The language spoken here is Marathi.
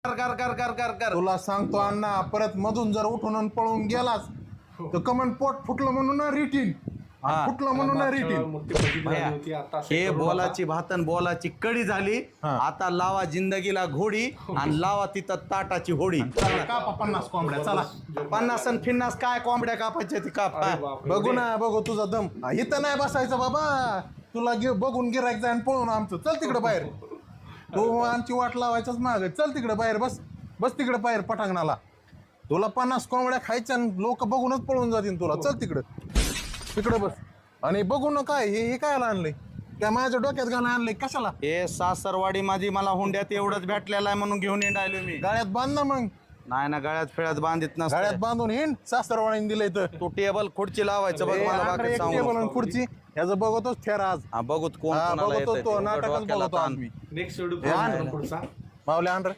कर कर कर कर कर तुला सांगतो अण्णा, परत मधून जर उठून आणि पळून गेलास तर कमन पोट फुटलं म्हणून ना रिटीन, फुटलं म्हणून ना रिटीन. भैया, हे बोलाची भातन बोलाची कडी झाली. आता लावा जिंदगीला घोडी आणि लावा तिथं ताटाची होडी. कापा 50 कोंबड्या चला. 50 आणि 50 काय कोंबड्या कापायच्या ती काप. बघू ना, बघू तुझा दम. इथं नाही बसायचं बाबा, तुला बघून गिरायक जाईन पळून आमचं. चल तिकडे बाहेर, तू आमची वाट लावायचाच माग. चल तिकडे बाहेर, बस बस तिकडे बाहेर पटांगणाला. तुला 50 कोंबड्या खायच्या लोक बघूनच पळून जातील तुला. चल तिकडे, तिकडे बस. आणि बघू ना काय हे काय आणलंय, काय माझ्या डोक्यात घालून आणलंय कशाला? हे सासरवाडी माझी मला हुंड्यात एवढंच भेटलेलं आहे म्हणून घेऊन येणार मी. गाळ्यात बांध ना मग. नाही ना, गळ्यात फिळ्यात बांधित नसतं. गाळ्यात बांधून हिंड. सासरवाडीने दिलंय तर तू टेबल खुर्ची लावायचं बघ मला बाकी सांगू टेबल आणि नको. खुर्ची ह्याचं बघतोच थेर आज. बघूत कोण हा, कोणाला बघतो येतंय तो ते. नाटकच डोक्याला बघतो ताण. आम्ही. नेक्स्ट मावले आण रे.